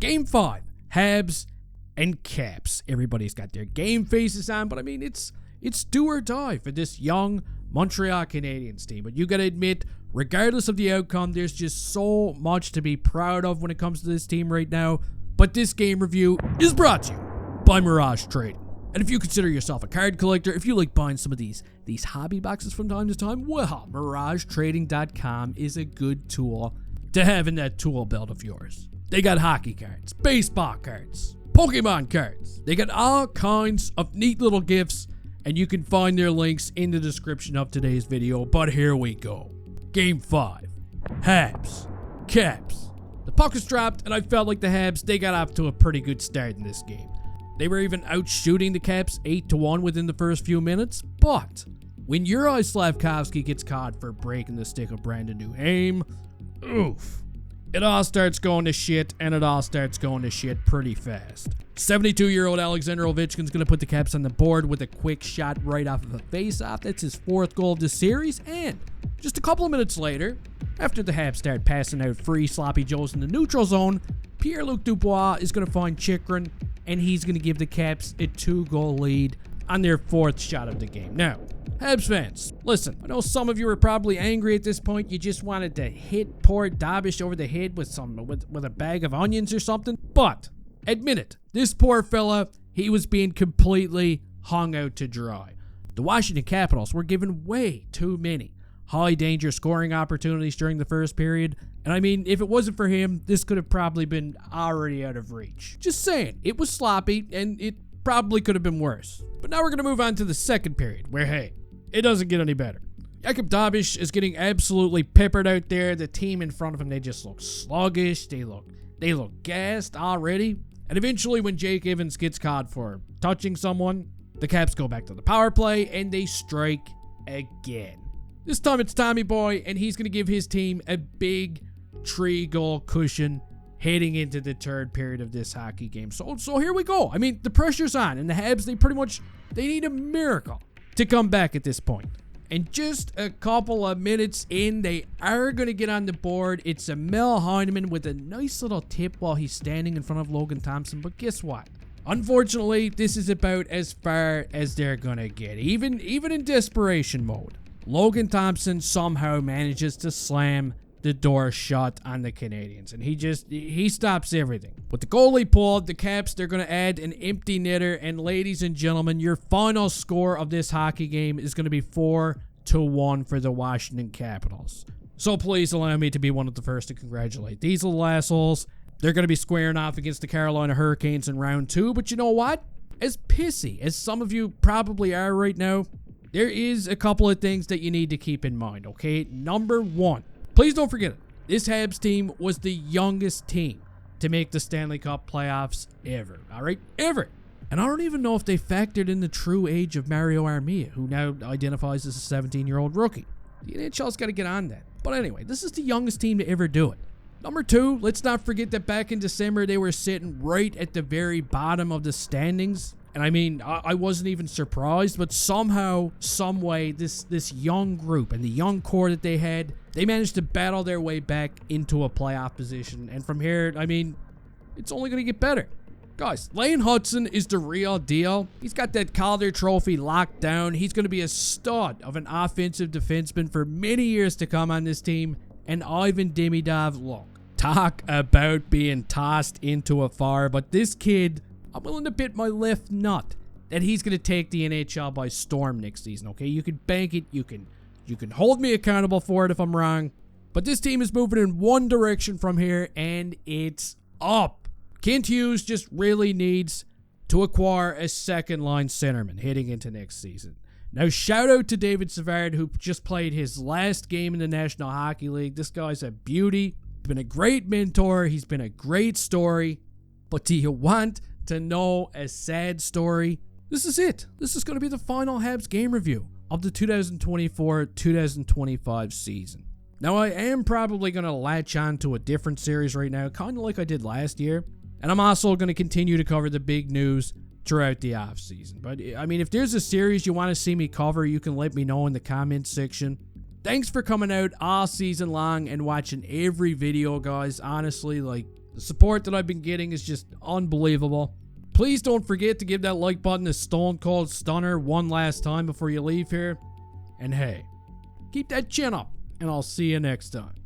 Game 5, Habs and Caps. Everybody's got their game faces on, but I mean, it's do or die for this young Montreal Canadiens team. But you gotta admit, regardless of the outcome, there's just so much to be proud of when it comes to this team right now. But this game review is brought to you by Miraj Trading. And if you consider yourself a card collector, if you like buying some of these hobby boxes from time to time, well, MirageTrading.com is a good tool to have in that tool belt of yours. They got hockey cards, baseball cards, Pokemon cards. They got all kinds of neat little gifts, and you can find their links in the description of today's video. But here we go. Game 5, Habs, Caps. The puck is dropped, and I felt like the Habs, they got off to a pretty good start in this game. They were even out shooting the Caps 8-1 within the first few minutes, but when Juraj Slafkovsky gets caught for breaking the stick of Brandon Duhaime, oof, it all starts going to shit, and it all starts going to shit pretty fast. 72-year-old Alexander Ovechkin's going to put the Caps on the board with a quick shot right off of a face-off. That's his 4th goal of the series, and just a couple of minutes later, after the Habs start passing out free sloppy joes in the neutral zone, Pierre-Luc Dubois is going to find Chychrun, and he's going to give the Caps a 2-goal lead on their 4th shot of the game. Now, Habs fans, listen, I know some of you are probably angry at this point. You just wanted to hit poor Dabish over the head with a bag of onions or something, but admit it, this poor fella, he was being completely hung out to dry. The Washington Capitals were given way too many high-danger scoring opportunities during the first period, and I mean, if it wasn't for him, this could have probably been already out of reach. Just saying, it was sloppy, and it probably could have been worse. But now we're going to move on to the second period, where, hey, it doesn't get any better. Jakub Dabish is getting absolutely peppered out there. The team in front of him, they just look sluggish. They look gassed already. And eventually, when Jake Evans gets caught for touching someone, the Caps go back to the power play, and they strike again. This time it's Tommy Boy, and he's going to give his team a big 3-goal cushion heading into the third period of this hockey game. So here we go. I mean, the pressure's on, and the Habs, they need a miracle to come back at this point. And just a couple of minutes in, they are going to get on the board. It's Emil Heineman with a nice little tip while he's standing in front of Logan Thompson. But guess what? Unfortunately, this is about as far as they're going to get. Even in desperation mode, Logan Thompson somehow manages to slam the door shut on the Canadiens, and he stops everything. With the goalie pulled, the Caps, they're going to add an empty netter, and ladies and gentlemen, your final score of this hockey game is going to be 4-1 for the Washington Capitals. So please allow me to be one of the first to congratulate these little assholes. They're going to be squaring off against the Carolina Hurricanes in round 2, but you know what? As pissy as some of you probably are right now, there is a couple of things that you need to keep in mind, okay? Number 1, please don't forget it. This Habs team was the youngest team to make the Stanley Cup playoffs ever, all right? Ever. And I don't even know if they factored in the true age of Mario Armia, who now identifies as a 17-year-old rookie. The NHL's got to get on that. But anyway, this is the youngest team to ever do it. Number 2, let's not forget that back in December, they were sitting right at the very bottom of the standings. And I mean, I wasn't even surprised, but somehow, some way, this young group and the young core that they had, they managed to battle their way back into a playoff position. And from here, I mean, it's only going to get better. Guys, Lane Hudson is the real deal. He's got that Calder Trophy locked down. He's going to be a stud of an offensive defenseman for many years to come on this team. And Ivan Demidov, look, talk about being tossed into a fire, but this kid, I'm willing to bet my left nut that he's going to take the NHL by storm next season, okay? You can bank it. You can hold me accountable for it if I'm wrong. But this team is moving in one direction from here, and it's up. Kent Hughes just really needs to acquire a second-line centerman heading into next season. Now, shout out to David Savard, who just played his last game in the National Hockey League. This guy's a beauty. He's been a great mentor. He's been a great story. But do you want to know a sad story? This is it. This is going to be the final Habs game review of the 2024-2025 season. Now, I am probably going to latch on to a different series right now, kind of like I did last year. And I'm also going to continue to cover the big news throughout the offseason. But, I mean, if there's a series you want to see me cover, you can let me know in the comments section. Thanks for coming out all season long and watching every video, guys. Honestly, like, The support that I've been getting is just unbelievable. Please don't forget to give that like button a stone cold stunner one last time before you leave here. And hey, keep that chin up, and I'll see you next time.